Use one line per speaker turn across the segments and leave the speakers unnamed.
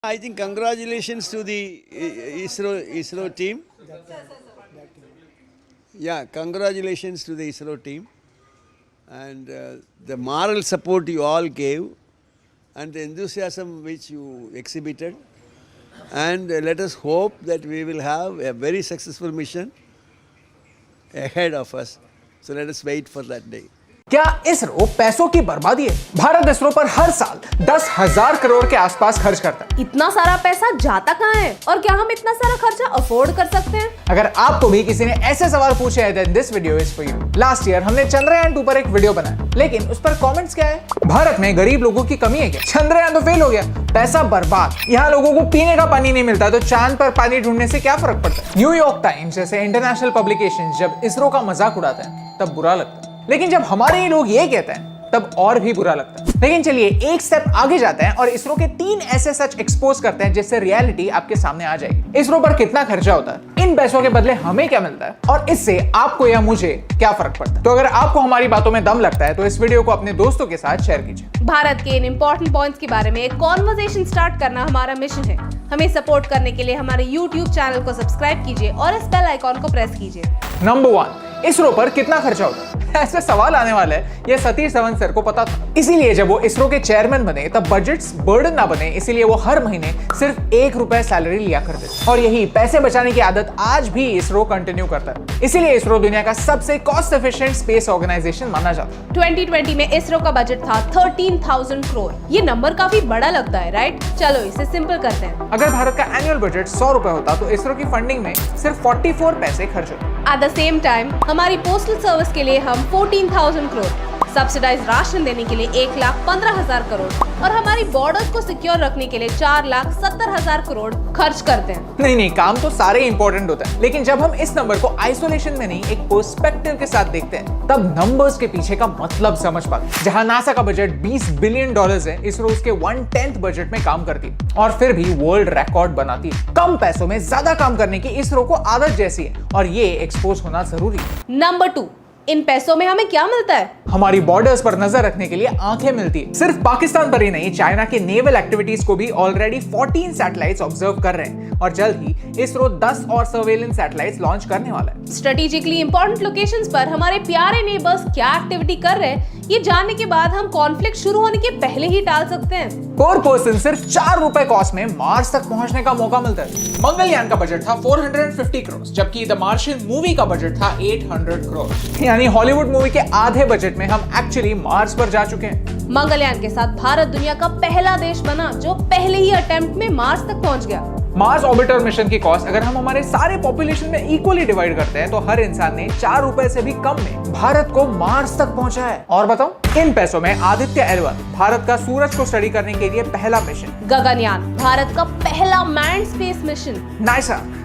I think congratulations to the ISRO team. Yeah, congratulations to the ISRO team. And the moral support you all gave and the enthusiasm which you exhibited. And let us hope that we will have a very successful mission ahead of us. So let us wait for that day.
क्या इसरो पैसों की बर्बादी है? भारत इसरो पर हर साल 10,000 करोड़ के आसपास खर्च करता है।
इतना सारा पैसा जाता कहाँ है? और क्या हम इतना सारा खर्चा अफोर्ड कर सकते हैं?
अगर आपको भी किसी ने ऐसे सवाल पूछे हैं, then this video is for you. Last year हमने चंद्रयान 2 पर एक वीडियो बनाया, लेकिन उस पर कमेंट्स क्या है? भारत में गरीब लोगों की कमी है क्या? चंद्रयान तो फेल हो गया, पैसा बर्बाद। यहाँ लोगों को पीने का पानी नहीं मिलता, तो चांद पर पानी ढूंढने से क्या फर्क पड़ता है? न्यूयॉर्क टाइम्स जैसे इंटरनेशनल पब्लिकेशन जब इसरो का मजाक उड़ाते हैं तब बुरा लगता है, लेकिन जब हमारे ही लोग ये कहते हैं तब और भी बुरा लगता है। लेकिन चलिए एक स्टेप आगे जाते हैं और इसरो के 3 ऐसे सच एक्सपोज करते हैं जिससे रियलिटी आपके सामने आ जाएगी। इसरो पर कितना खर्चा होता है, इन पैसों के बदले हमें क्या मिलता है और इससे आपको या मुझे क्या फर्क पड़ता है। तो अगर आपको हमारी बातों में दम लगता है तो इस वीडियो को अपने दोस्तों के साथ शेयर कीजिए।
भारत के इन इंपॉर्टेंट पॉइंट्स के बारे में एक कॉन्वर्सेशन स्टार्ट करना हमारा मिशन है। हमें सपोर्ट करने के लिए हमारे YouTube चैनल को सब्सक्राइब कीजिए और इस बेल आइकॉन को प्रेस कीजिए।
नंबर 1, इसरो पर कितना खर्चा होता है? ऐसे सवाल आने वाले हैं, ये सतीश धवन सर को पता था। इसीलिए जब वो इसरो के चेयरमैन बने तब बजट्स बर्डन ना बने, इसीलिए वो हर महीने सिर्फ 1 रुपए सैलरी लिया करते थे। और यही पैसे बचाने की आदत आज भी इसरो कंटिन्यू करता है। इसीलिए इसरो दुनिया का सबसे कॉस्ट एफिशिएंट स्पेस ऑर्गेनाइजेशन माना जाता है।
2020 में इसरो का बजट था 13,000 करोड़। ये नंबर काफी बड़ा लगता है, राइट? चलो इसे सिंपल करते हैं।
अगर भारत का एनुअल बजट 100 रुपए होता तो इसरो की फंडिंग में सिर्फ 44 पैसे खर्च होते।
एट द सेम टाइम हमारी पोस्टल सर्विस के लिए हम 14,000 करोड़, सब्सिडाइज राशन देने के लिए 1,15,000 करोड़ और हमारी बॉर्डर्स को सिक्योर रखने के लिए 4,70,000 करोड़ खर्च करते हैं।
नहीं, काम तो सारे इंपॉर्टेंट होते हैं, लेकिन जब हम इस नंबर को आइसोलेशन में नहीं एक पर्सपेक्टिव के साथ देखते हैं तब नंबर्स के पीछे का मतलब समझ पाते हैं। जहां नासा का बजट $20 बिलियन है, इसरो उसके 1/10 बजट में काम करती है और फिर भी वर्ल्ड रिकॉर्ड बनाती है। कम पैसों में ज्यादा काम करने की इसरो को आदत जैसी है और ये एक्सपोज होना जरूरी है।
नंबर 2, इन पैसों में हमें क्या मिलता है?
हमारी बॉर्डर्स पर नजर रखने के लिए आंखें मिलती है। सिर्फ पाकिस्तान पर ही नहीं, चाइना के नेवल एक्टिविटीज को भी ऑलरेडी 14 सैटेलाइट्स ऑब्जर्व कर रहे हैं और जल्द ही इसरो 10 और सर्वेलेंस सैटेलाइट्स लॉन्च करने वाला है।
स्ट्रेटेजिकली इंपॉर्टेंट लोकेशंस पर हमारे प्यारे नेबर्स क्या एक्टिविटी कर रहे हैं, ये जानने के बाद हम कॉन्फ्लिक्ट शुरू होने के पहले ही टाल सकते हैं।
पर पर्सन सिर्फ 4 रुपए कॉस्ट में मार्स तक पहुंचने का मौका मिलता है। मंगलयान का बजट था 450 करोड़, जबकि द मार्शियन मूवी का बजट था 800 करोड़। यानी हॉलीवुड मूवी के आधे बजट में हम एक्चुअली मार्स पर जा चुके हैं।
मंगलयान के साथ भारत दुनिया का पहला देश बना जो पहले ही अटेम्प्ट में मार्स तक पहुंच गया।
मार्स ऑर्बिटर मिशन की कॉस्ट अगर हम हमारे सारे पॉपुलेशन में इक्वली डिवाइड करते हैं तो हर इंसान ने 4 रुपए से भी कम में भारत को मार्स तक पहुंचा है। और बताओ, इन पैसों में आदित्य L1 भारत का सूरज को स्टडी करने के लिए पहला मिशन,
गगनयान भारत का पहला मैन्ड स्पेस मिशन,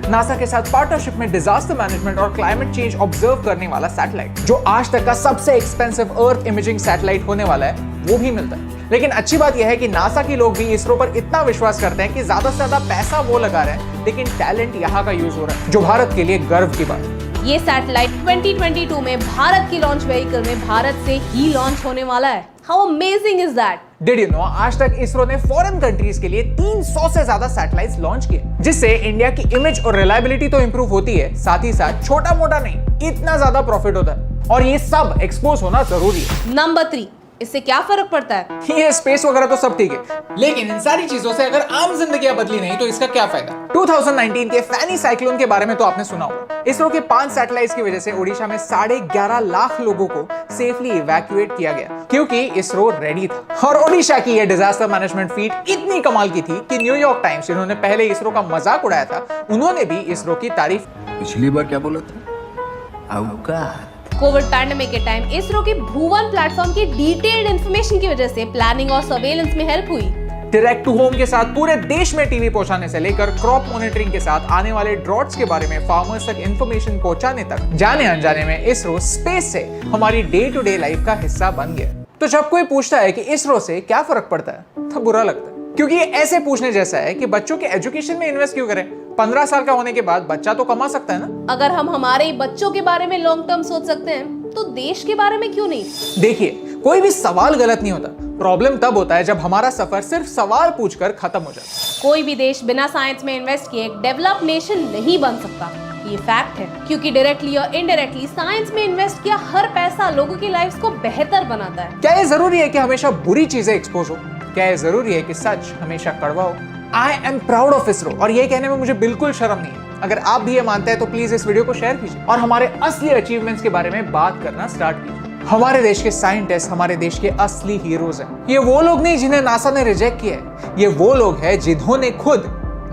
नासा के साथ पार्टनरशिप में डिजास्टर मैनेजमेंट और क्लाइमेट चेंज ऑब्जर्व करने वाला सैटेलाइट जो आज तक का सबसे एक्सपेंसिव अर्थ इमेजिंग सैटेलाइट होने वाला है, वो भी मिलता है। लेकिन अच्छी बात यह है कि नासा के लोग भी इसरो पर इतना विश्वास करते हैं कि ज्यादा से ज्यादा पैसा वो लगा रहे हैं, लेकिन टैलेंट यहाँ का यूज हो रहा है, जो भारत के लिए गर्व की बात है।
ये सैटेलाइट 2022 में भारत की लॉन्च व्हीकल में भारत से ही लॉन्च होने वाला है। How amazing is that?
Did you know, आज तक इसरो ने फॉरेन कंट्रीज के लिए 300 से ज्यादा सैटेलाइट्स लॉन्च किए, जिससे इंडिया की इमेज और रिलायबिलिटी तो इंप्रूव होती है, साथ ही साथ छोटा मोटा नहीं, इतना ज्यादा प्रॉफिट होता है और ये सब एक्सपोज होना जरूरी है।
नंबर 3, इससे क्या फर्क पड़ता है?
ये स्पेस वगैरह तो सब ठीक है, लेकिन इन सारी चीजों से अगर आम जिंदगी बदली नहीं तो इसका क्या फायदा? 2019 के फैनी साइक्लोन के बारे में तो आपने सुना होगा। इसरो के 5 सैटेलाइट्स की वजह से ओडिशा में 11.5 लाख लोगों को सेफली इवैक्यूएट किया गया, क्योंकि इसरो रेडी था। और ओडिशा की ये डिजास्टर मैनेजमेंट फीट इतनी कमाल की थी कि न्यूयॉर्क टाइम्स, जिन्होंने पहले इसरो का मजाक उड़ाया था, उन्होंने भी इसरो की तारीफ।
पिछली बार क्या बोला था? अवकाश।
कोविड पैंडेमिक के टाइम इसरो के भुवन प्लेटफॉर्म की डिटेल्ड इंफॉर्मेशन की वजह से प्लानिंग और सर्वेलेंस में हेल्प हुई।
डायरेक्ट टू होम के साथ पूरे देश में टीवी पहुंचाने से लेकर क्रॉप मॉनिटरिंग के साथ आने वाले ड्रॉट्स के बारे में फार्मर्स तक इंफॉर्मेशन पहुंचाने तक, जाने अनजाने में इसरो स्पेस से हमारी डे टू डे लाइफ का हिस्सा बन गया। तो जब कोई पूछता है कि इसरो से क्या फर्क पड़ता है तो बुरा लगता है, क्योंकि ये ऐसे पूछने जैसा है कि बच्चों के एजुकेशन में इन्वेस्ट क्यों करें? 15 साल का होने के बाद बच्चा तो कमा सकता है ना।
अगर हम हमारे बच्चों के बारे में लॉन्ग टर्म सोच सकते हैं तो देश के बारे में क्यों नहीं?
देखिए, कोई भी सवाल गलत नहीं होता, प्रॉब्लम तब होता है जब हमारा सफर सिर्फ सवाल पूछकर खत्म हो जाता है।
कोई भी देश बिना साइंस में इन्वेस्ट किए एक डेवलप नेशन नहीं बन सकता, ये फैक्ट है, क्योंकि डायरेक्टली और इनडायरेक्टली साइंस में इन्वेस्ट किया हर पैसा लोगों की लाइफ को बेहतर बनाता है।
क्या ये जरूरी है कि हमेशा बुरी चीजें एक्सपोज हो? क्या ये जरूरी है कि सच हमेशा कड़वा हो? I am proud of ISRO, और ये कहने में मुझे बिल्कुल शर्म नहीं है। अगर आप भी ये मानते हैं तो प्लीज इस वीडियो को शेयर कीजिए और हमारे असली अचीवमेंट्स के बारे में बात करना स्टार्ट कीजिए। हमारे देश के साइंटिस्ट हमारे देश के असली हीरोज हैं। ये वो लोग नहीं जिन्हें नासा ने रिजेक्ट किया है, ये वो लोग हैं जिन्होंने खुद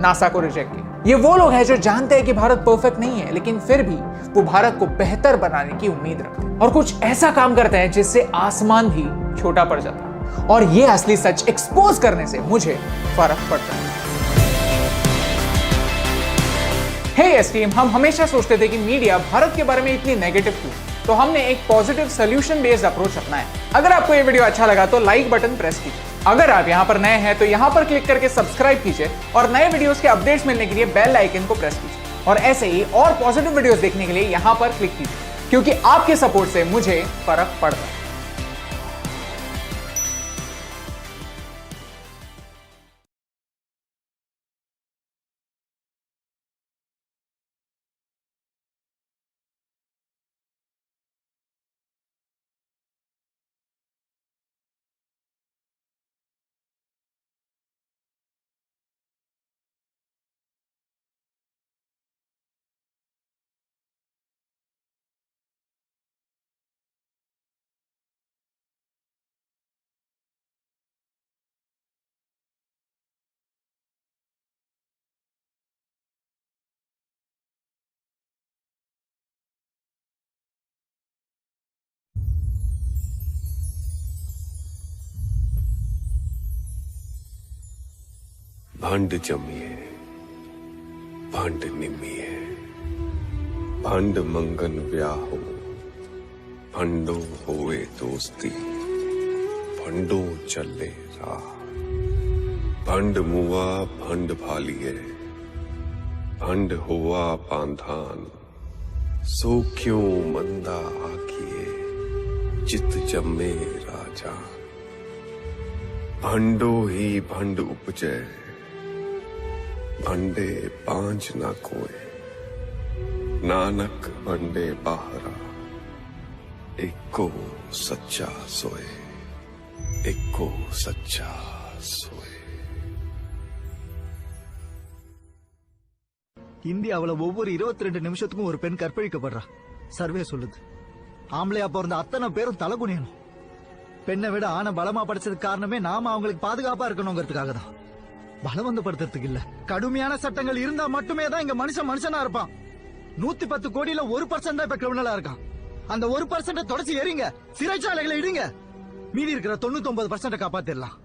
नासा को रिजेक्ट किया। ये वो लोग हैं जो जानते हैं कि भारत परफेक्ट नहीं है, लेकिन फिर भी वो भारत को बेहतर बनाने की उम्मीद रखते हैं और कुछ ऐसा काम करते हैं जिससे आसमान भी छोटा पड़ जाता है। और ये असली सच एक्सपोज करने से मुझे फर्क पड़ता है। हे यस टीम, हम हमेशा सोचते थे कि मीडिया भारत के बारे में इतनी नेगेटिव क्यों, तो हमने एक पॉजिटिव सोल्यूशन बेस्ड अप्रोच अपनाया। अगर आपको ये वीडियो अच्छा लगा तो लाइक बटन प्रेस कीजिए। अगर आप यहाँ पर नए हैं तो यहाँ पर क्लिक करके सब्सक्राइब कीजिए और नए वीडियोस के अपडेट्स मिलने के लिए बेल आइकन को प्रेस कीजिए। और ऐसे ही और पॉजिटिव वीडियोस देखने के लिए यहाँ पर क्लिक कीजिए, क्योंकि आपके सपोर्ट से मुझे फर्क पड़ता है।
भंड जमिए भंड निमिए भंड मंगन व्याहो भंडो होए दोस्ती भंडो चले राह भंड मुआ भंड भालिए भंड हुआ पांधान सो क्यों मंदा आखिए चित जमे राजा भंडो ही भंड उपजे भंडे पांच ना कोय नानक भंडे बाहरा एको सच्चा सोए एको सच्चा सोए।
இந்தியாவுல ஒவ்வொரு 22 நிமிஷத்துக்கும் ஒரு பெண் கற்பழிக்கப்படுறா. சர்வே சொல்லுது. ஆம்பளையா பிறந்த அத்தனை பேரும் தலகுனியணும். பெண்ணை விட ஆணை பலமா படைச்சதுக்கு காரணமே நாம அவங்களுக்கு பாதுகாப்பா இருக்கணுங்கிறதுக்காக தான். பலவந்தப்படுத்துறதுக்கு இல்ல. கடுமையான சட்டங்கள் இருந்தா மட்டுமே தான் இங்க மனுஷனா இருப்பான். 110 கோடியில 1% தான் இப்ப கிரிமினலா இருக்கான். அந்த 1% தொடச்சி எறிங்க, சிறைச்சாலைகளை இடுங்க. மீதி இருக்கிற 99% காப்பாத்திடலாம்.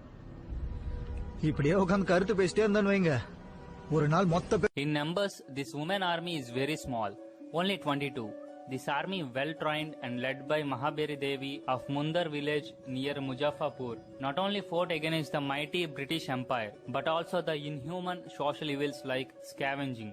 இப்படியே உட்காந்து கருத்து பேசிட்டே இருந்தான்னு வைங்க, ஒரு நாள் மொத்த
In numbers, this women army is very small, only 22. This army well trained and led by Mahaberi Devi of Mundar village near Muzaffarpur not only fought against the mighty British Empire but also the inhuman social evils like scavenging.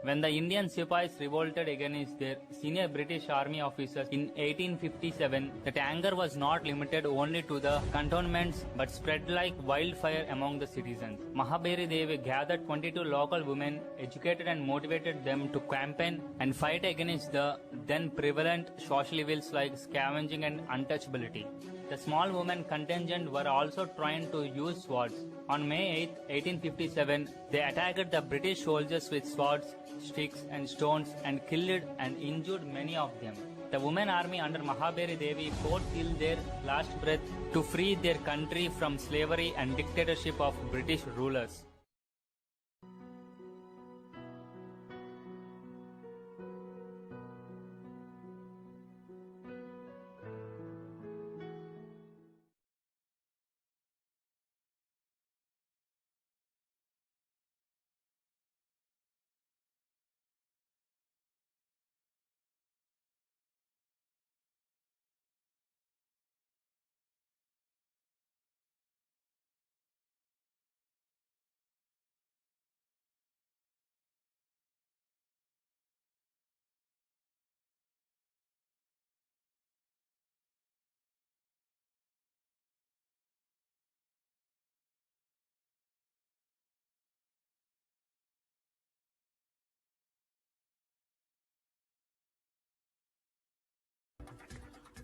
When the Indian Sipais revolted against their senior British army officers in 1857, that anger was not limited only to the cantonments but spread like wildfire among the citizens. Mahaberi Devi gathered 22 local women, educated and motivated them to campaign and fight against the then prevalent social evils like scavenging and untouchability. The small women contingent were also trained to use swords. On May 8, 1857, they attacked the British soldiers with swords, sticks and stones and killed and injured many of them. The women army under Mahaberi Devi fought till their last breath to free their country from slavery and dictatorship of British rulers.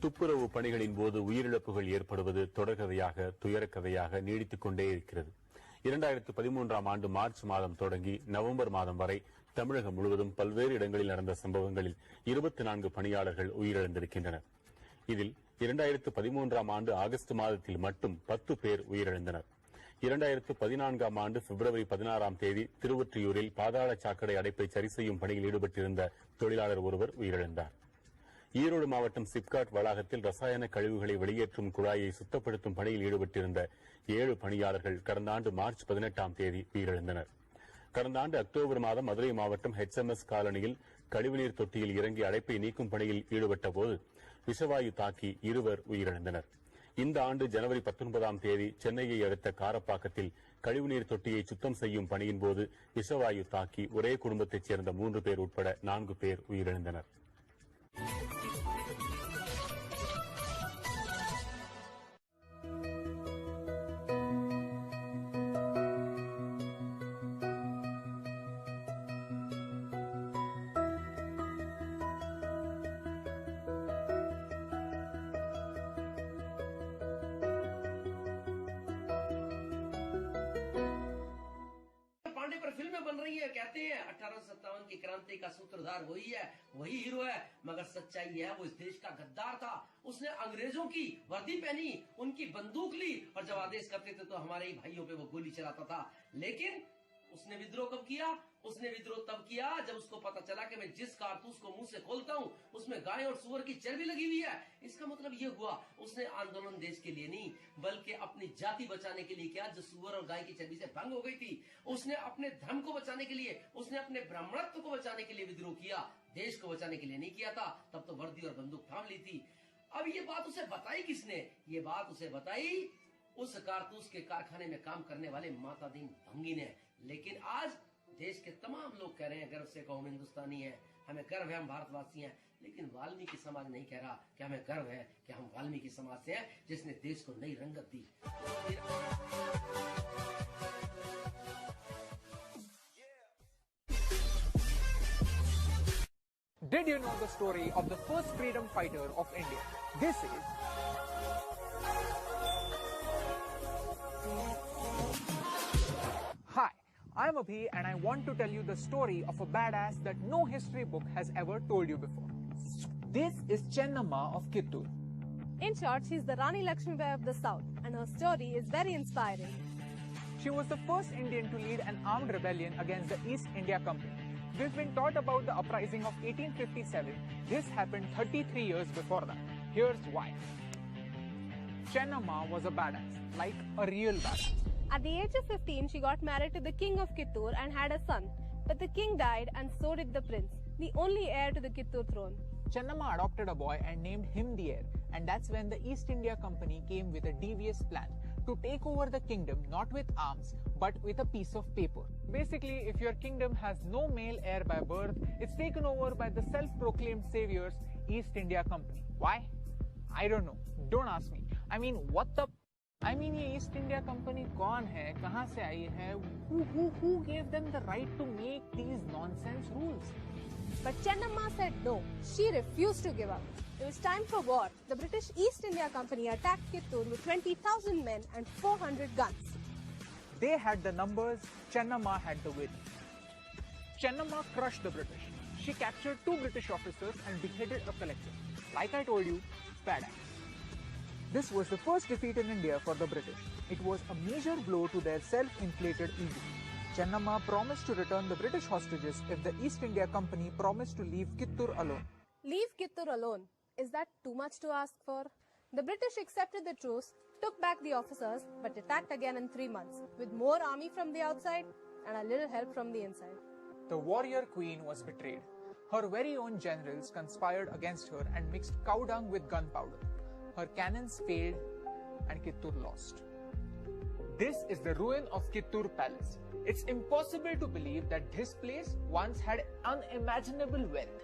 துப்புரவு பணிகளின் போது உயிரிழப்புகள் ஏற்படுவது தொடர்கதையாக துயரக்கதையாக நீடித்துக் கொண்டே இருக்கிறது. 2013ஆம் ஆண்டு March மாதம் தொடங்கி நவம்பர் மாதம் வரை தமிழகம் முழுவதும் பல்வேறு இடங்களில் நடந்த சம்பவங்களில் 24 பணியாளர்கள் உயிரிழந்திருக்கின்றனர். இதில் 2013ஆம் ஆண்டு ஆகஸ்ட் மாதத்தில் மட்டும் 10 பேர் உயிரிழந்தனர். 2014ஆம் ஆண்டு பிப்ரவரி 16ஆம் தேதி திருவொற்றியூரில் பாதாள சாக்கடை அடைப்பை சரி செய்யும் பணியில் ஈடுபட்டிருந்த தொழிலாளர் ஒருவர் உயிரிழந்தார். ஈரோடு மாவட்டம் சிப்காட் வளாகத்தில் ரசாயன கழிவுகளை வெளியேற்றும் குழாயை சுத்தப்படுத்தும் பணியில் ஈடுபட்டிருந்த 7 பணியாளர்கள் கடந்த ஆண்டு மார்ச் 18ஆம் தேதி உயிரிழந்தனர். கடந்த ஆண்டு அக்டோபர் மாதம் மதுரை மாவட்டம் HMS காலனியில் கழிவுநீர் தொட்டியில் இறங்கி அடைப்பை நீக்கும் பணியில் ஈடுபட்ட போது விஷவாயு தாக்கி 2 உயிரிழந்தனர். இந்த ஆண்டு ஜனவரி 19ஆம் தேதி சென்னையை அடுத்த காரப்பாக்கத்தில் கழிவுநீர் தொட்டியை சுத்தம் செய்யும் பணியின் போது விஷவாயு தாக்கி ஒரே குடும்பத்தைச் சேர்ந்த 3 பேர் உட்பட 4 பேர் உயிரிழந்தனர்.
पांडे पर फिल्में बन रही है, कहते हैं 1857 की क्रांति का सूत्रधार वही है, वही हीरो है, मगर सच्चाई है वो इस देश का गद्दार था। उसने अंग्रेजों की वर्दी पहनी, उनकी बंदूक ली और जब आदेश करते थे तो हमारे ही भाइयों पे वो गोली चलाता था। लेकिन उसने विद्रोह कब किया? उसने विद्रोह तब किया जब उसको पता चला कि मैं जिस कारतूस को मुंह से खोलता हूं उसमें गाय और सुअर की चर्बी लगी हुई है। इसका मतलब ये हुआ उसने आंदोलन देश के लिए नहीं बल्कि अपनी जाति बचाने के लिए किया, जो सुअर और गाय की चर्बी से भंग हो गई थी। उसने अपने धर्म को बचाने के लिए, उसने अपने ब्राह्मणत्व को बचाने के लिए विद्रोह किया, देश को बचाने के लिए नहीं किया था। तब तो वर्दी और बंदूक थाम ली थी। अब ये बात उसे बताई किसने? ये बात उसे बताई उस कारतूस के कारखाने में काम करने वाले माता दीन भंगी ने। लेकिन आज देश के तमाम लोग कह रहे हैं गर्व से कहो हम हिंदुस्तानी है, हमें गर्व है हम भारतवासी हैं। लेकिन वाल्मीकि समाज नहीं कह रहा कि हमें गर्व है कि हम वाल्मीकि समाज से हैं जिसने देश को नई रंगत दी।
Did you know the story of the first freedom fighter of India? This is Hi, I'm Abhi and I want to tell you the story of a badass that no history book has ever told you before. This is Chennamma of Kittur.
In short, she's the Rani Lakshmibai of the South, and her story is very inspiring.
She was the first Indian to lead an armed rebellion against the East India Company. We've been taught about the uprising of 1857. This happened 33 years before that. Here's why. Chennamma was a badass, like a real badass.
At the age of 15, she got married to the king of Kittur and had a son. But the king died and so did the prince, the only heir to the Kittur throne.
Chennamma adopted a boy and named him the heir, and that's when the East India Company came with a devious plan to take over the kingdom not with arms but with a piece of paper. Basically, if your kingdom has no male heir by birth, it's taken over by the self-proclaimed saviors East India Company. Why? I don't know. Don't ask me. I mean, what the... I mean, ये East India Company कौन है, कहाँ से आई है? Who gave them the right to make these nonsense rules?
But Chennamma said no. She refused to give up. It was time for war. The British East India Company attacked Kittur with 20,000 men and 400 guns.
They had the numbers, Chennamma had the will. Chennamma crushed the British. She captured 2 British officers and beheaded a collector. Like I told you, badass. This was the first defeat in India for the British. It was a major blow to their self-inflated ego. Chennamma promised to return the British hostages if the East India Company promised to leave Kittur alone.
Leave Kittur alone. Is that too much to ask for? The British accepted the truce, took back the officers, but attacked again in 3 months, with more army from the outside and a little help from the inside.
The warrior queen was betrayed. Her very own generals conspired against her and mixed cow dung with gunpowder. Her cannons failed and Kittur lost. This is the ruin of Kittur Palace. It's impossible to believe that this place once had unimaginable wealth.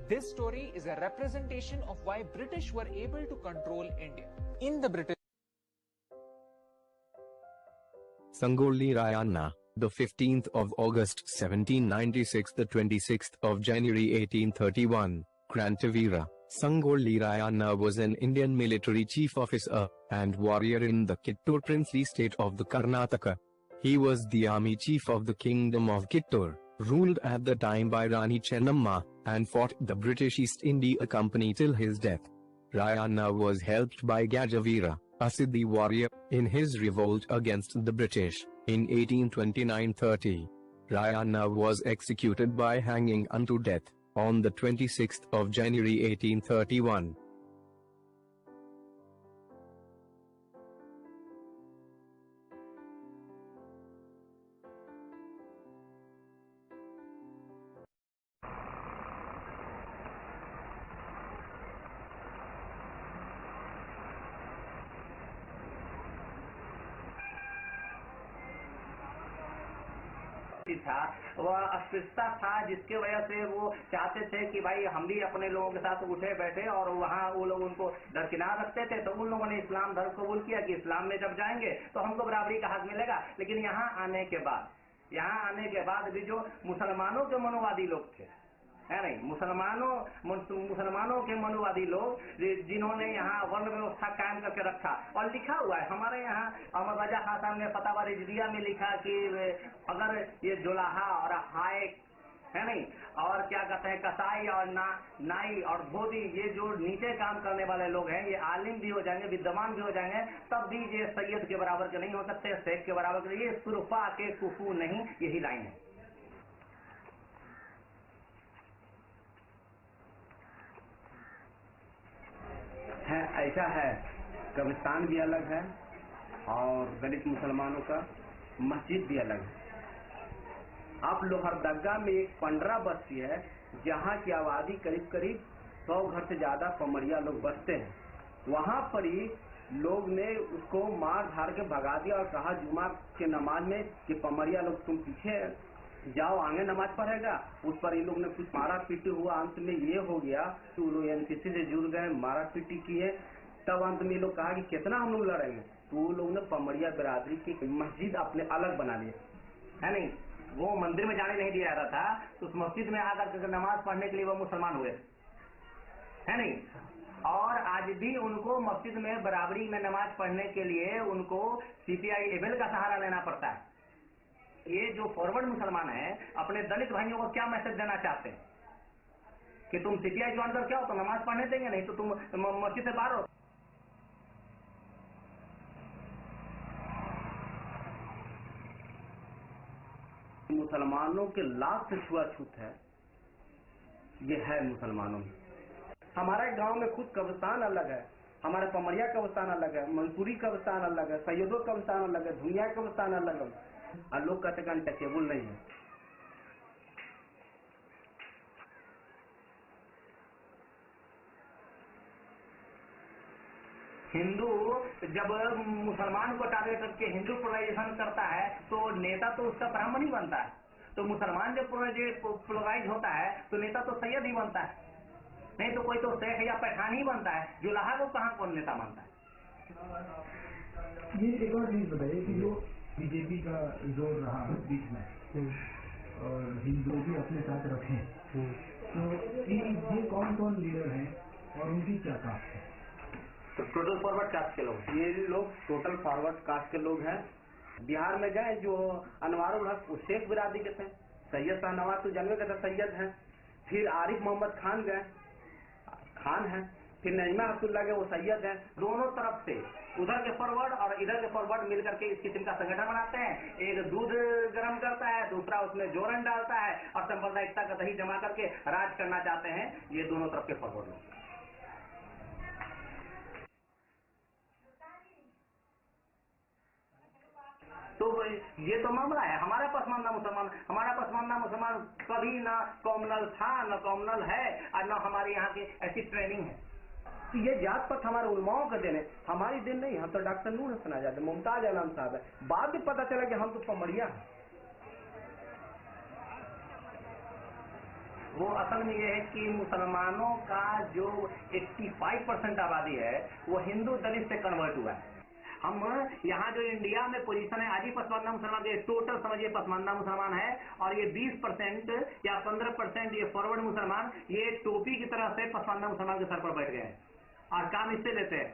This story is a representation of why British were able to control India. In the British
Sangolli Rayanna, the 15th of August 1796, the 26th of January 1831, Krantavira, Sangolli Rayana was an Indian military chief officer and warrior in the Kittur princely state of the Karnataka. He was the army chief of the Kingdom of Kittur, ruled at the time by Rani Chennamma, and fought the British East India Company till his death. Rayana was helped by Gajavira, a Siddhi warrior, in his revolt against the British, in 1829-30. Rayana was executed by hanging unto death, on the 26th of January 1831.
था वह अस्पृश्यता था, जिसके वजह से वो चाहते थे कि भाई हम भी अपने लोगों के साथ उठे बैठे, और वहाँ वो लोग उनको दरकिनार रखते थे। तो उन लोगों ने इस्लाम धर्म कबूल किया कि इस्लाम में जब जाएंगे तो हमको बराबरी का हक मिलेगा। लेकिन यहाँ आने के बाद भी जो मुसलमानों के मनोवादी लोग थे, है नहीं, मुसलमानों के मनोवादी लोग जिन्होंने यहाँ वर्ण व्यवस्था कायम करके रखा, और लिखा हुआ है हमारे यहाँ अहमद रजा खान साहब ने फतवा रिजविया में लिखा कि अगर ये जुलाहा और हायक, है नहीं, और क्या कहते हैं कसाई और नाई और धोबी, ये जो नीचे काम करने वाले लोग हैं, ये आलिम भी हो जाएंगे, विद्वान भी हो जाएंगे, तब भी ये सैयद के बराबर के नहीं हो सकते, शेख के बराबर के, ये सुरफा के कुफू नहीं, यही लाइन है। ऐसा है, कब्रिस्तान भी अलग है और दलित मुसलमानों का मस्जिद भी अलग है। आप लोहरदगा में एक 15 बस्ती है जहाँ की आबादी करीब 100 घर से ज्यादा पमरिया लोग बसते हैं। वहाँ पर ही लोग ने उसको मार धार के भगा दिया और कहा जुमा के नमाज में कि पमरिया लोग तुम पीछे जाओ, आगे नमाज पढ़ेगा। उस पर इन लोग ने कुछ मारा पीटी हुआ, अंत में ये हो गया कि वो लोग एनसीसी से जुड़ गए, मारा पीटी किए। तब अंत में लोग कहा कि कितना हम लोग लड़ेंगे, तो वो लोग ने पमरिया बिरादरी की मस्जिद अपने अलग बना लिया, है नहीं। वो मंदिर में जाने नहीं दिया जाता था, तो उस मस्जिद में आकर नमाज पढ़ने के लिए वो मुसलमान हुए, है नहीं। और आज भी उनको मस्जिद में बराबरी में नमाज पढ़ने के लिए उनको सीपीआई एबेल का सहारा लेना पड़ता है। ये जो फॉरवर्ड मुसलमान है, अपने दलित भाइयों को क्या मैसेज देना चाहते हैं कि तुम सीपीआई ज्वाइन कर क्या हो तो नमाज पढ़ने देंगे, नहीं तो तुम मस्जिद से बाहर हो। मुसलमानों के लाख से छुआछूत है, ये है मुसलमानों में। हमारे गांव में खुद कब्रिस्तान अलग है, हमारे पमरिया कब्रिस्तान अलग है, मनपुरी कब्रिस्तान अलग है, सैयदों कब्रिस्तान अलग है, दुनिया कब्रिस्तान अलग है, और लोग कहते हैं अनटचेबल नहीं है। हिंदू जब मुसलमान को टारगेट करके हिंदू पोलराइजेशन करता है तो नेता तो उसका ब्राह्मण ही बनता है। तो मुसलमान जब पोलराइज होता है तो नेता तो सैयद ही बनता है, नहीं तो कोई तो शेख या पठान ही बनता है। जुलाहा को कहाँ कौन नेता मानता है।
ये एक और चीज बताइए कि जो बीजेपी का जोर रहा बीच में और हिंदू भी अपने साथ रखे, तो ये कौन कौन लीडर हैं और उनकी क्या कास्ट है?
तो टोटल फॉरवर्ड कास्ट के लोग, ये लोग टोटल फॉरवर्ड कास्ट के लोग हैं। बिहार में गए जो अनवारुल हक शेख बिरादरी के थे, सैयद शाहनवाज तो जानवे के थे सैयद हैं। फिर आरिफ मोहम्मद खान गए, खान है। फिर नजमा हफ्तुल्लाह के वो सैयद हैं। दोनों तरफ से उधर के फॉरवर्ड और इधर के फॉरवर्ड मिलकर के इस किस्म का संगठन बनाते हैं। एक दूध गर्म करता है, दूसरा उसमें जोरन डालता है और सांप्रदायिकता का दही जमा करके राज करना चाहते हैं। ये दोनों तरफ के फॉरवर्ड लोग। तो ये तो मामला है। हमारा पसमानदा मुसलमान कभी ना कॉमनल था, न कॉमनल है, और न हमारे यहाँ की ऐसी ट्रेनिंग है। तो ये जात पात हमारे उलमाओं का दिन है, हमारी दिन नहीं। हम तो डॉक्टर नूर हसन आजाद, मुमताज आलम साहब है। बाद में पता चला कि हम तो पमरिया हैं। वो असल में ये है कि मुसलमानों का जो 85% आबादी है वो हिंदू दलित से कन्वर्ट हुआ है। हम यहाँ जो इंडिया में पोजीशन है, आज ही पसमानदा मुसलमान जो टोटल समझिए पसमानदा मुसलमान है, और ये 20% या 15% ये फॉरवर्ड मुसलमान ये टोपी की तरह से पसमानदा मुसलमान के सर पर बैठ गए हैं और काम इससे लेते हैं,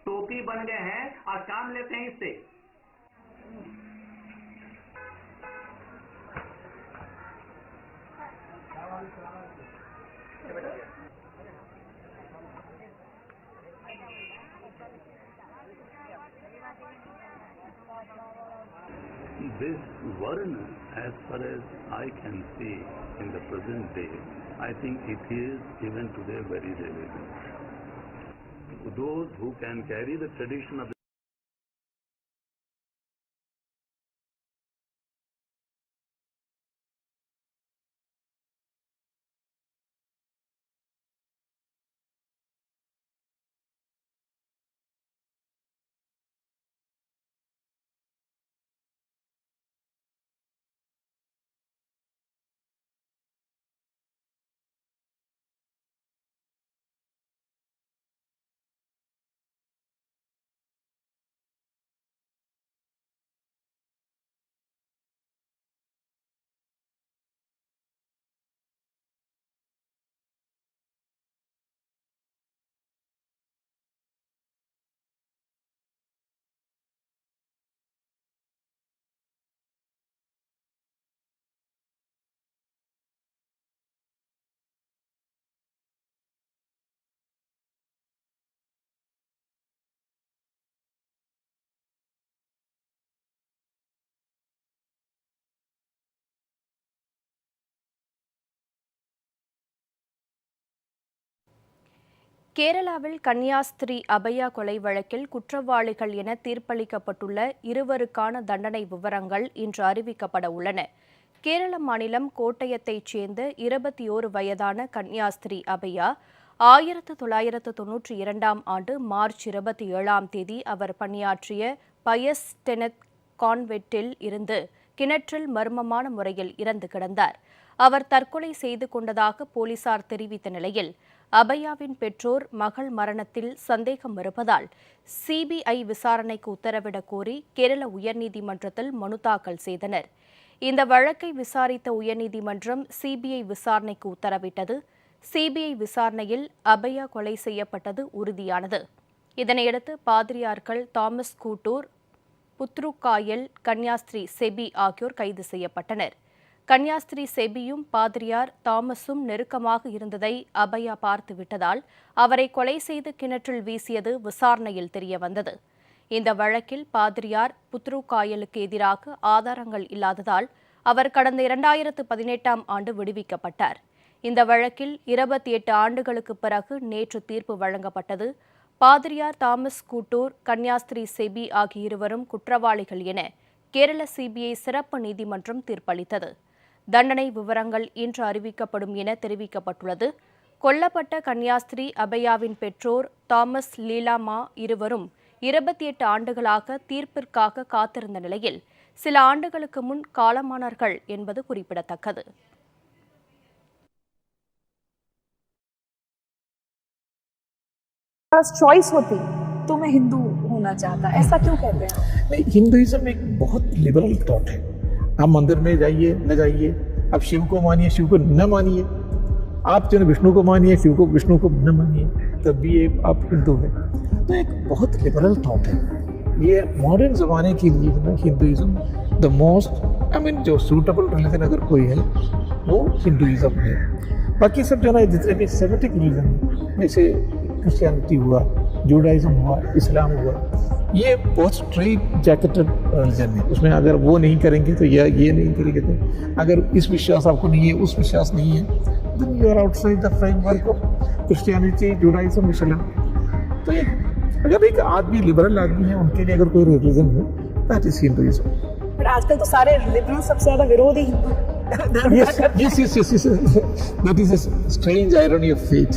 टोपी बन गए हैं और काम लेते हैं इससे।
This Varna, as far as I can see in the present day, I think it is even today very relevant. Those who can carry the tradition of
கேரளாவில் கன்னியாஸ்திரி அபயா கொலை வழக்கில் குற்றவாளிகள் என தீர்ப்பளிக்கப்பட்டுள்ள இருவருக்கான தண்டனை விவரங்கள் இன்று அறிவிக்கப்பட உள்ளன. கேரள மாநிலம் கோட்டயத்தைச் சேர்ந்த 21 வயதான கன்னியாஸ்திரி அபயா 1992ஆம் ஆண்டு மார்ச் 27ஆம் தேதி அவர் பணியாற்றிய பயஸ் டெனத் கான்வென்ட்டில் இருந்து கிணற்றில் மர்மமான முறையில் இறந்து கிடந்தார். அவர் தற்கொலை செய்து கொண்டதாக போலீசார் தெரிவித்த நிலையில் அபயாவின் பெற்றோர் மகள் மரணத்தில் சந்தேகம் இருப்பதால் சிபிஐ விசாரணைக்கு உத்தரவிடக் கோரி கேரள உயர்நீதிமன்றத்தில் மனு தாக்கல் செய்தனர். இந்த வழக்கை விசாரித்த உயர்நீதிமன்றம் சிபிஐ விசாரணைக்கு உத்தரவிட்டது. சிபிஐ விசாரணையில் அபயா கொலை செய்யப்பட்டது உறுதியானது. இதனையடுத்து பாதிரியார்கள் தாமஸ் கூட்டூர், புத்ருக்காயல், கன்னியாஸ்திரி செபி ஆகியோர் கைது செய்யப்பட்டனர். கன்னியாஸ்திரி செபியும் பாதிரியார் தாமஸும் நெருக்கமாக இருந்ததை அபயா பார்த்துவிட்டதால் அவரை கொலை செய்து கிணற்றில் வீசியது விசாரணையில் தெரியவந்தது. இந்த வழக்கில் பாதிரியார் புத்ருக்காயலுக்கு எதிராக ஆதாரங்கள் இல்லாததால் அவர் கடந்த 2018ஆம் ஆண்டு விடுவிக்கப்பட்டார். இந்த வழக்கில் 28 ஆண்டுகளுக்கு பிறகு நேற்று தீர்ப்பு வழங்கப்பட்டது. பாதிரியார் தாமஸ் கூட்டூர், கன்னியாஸ்திரி செபி ஆகிய இருவரும் குற்றவாளிகள் என கேரள சிபிஐ சிறப்பு நீதிமன்றம் தீர்ப்பளித்தது. தண்டனை விவரங்கள் இன்று அறிவிக்கப்படும் என தெரிவிக்கப்பட்டுள்ளது. கொல்லப்பட்ட கன்னியாஸ்திரி அபயாவின் பெற்றோர் தாமஸ், லீலாமா இருவரும் 28 ஆண்டுகளாக தீர்ப்பிற்காக காத்திருந்த நிலையில் சில ஆண்டுகளுக்கு முன் காலமானார்கள் என்பது குறிப்பிடத்தக்கது.
चॉइस होती तो मैं हिंदू होना चाहता, ऐसा क्यों कहते हैं?
नहीं, हिंदुइज्म एक बहुत लिबरल थॉट है. आप मंदिर में जाइए न जाइए, आप शिव को मानिए, शिव को न मानिए, आप जो विष्णु को मानिए, शिव को विष्णु को न मानिए, तब भी आप हिंदू हैं. तो एक बहुत लिबरल थॉट है. ये मॉडर्न ज़माने के लिए ना हिंदुइज्म द मोस्ट जो सूटेबल रिलीजन अगर कोई है वो हिंदुइज्म है. बाकी सब जो है जितने भी सेमेटिक रिलीजन जैसे क्रिश्चियनिटी हुआ, जूडाइज्म हुआ, इस्लाम हुआ, ये बहुत स्ट्रेट जैकेटेड रिलीजन है. उसमें अगर वो नहीं करेंगे तो या ये नहीं करेंगे तो अगर इस विश्वास आपको नहीं है, उस विश्वास नहीं है, then you are outside the framework of Christianity, Judaism, Islam. तो ये अगर एक आदमी लिबरल आदमी है उनके लिए अगर कोई रिलीजन हो दैट इज हिंदुइज्म.
पर आजकल तो सारे लिबरल सबसे ज्यादा विरोधी Hindu.
Yes, that is a strange irony of fate.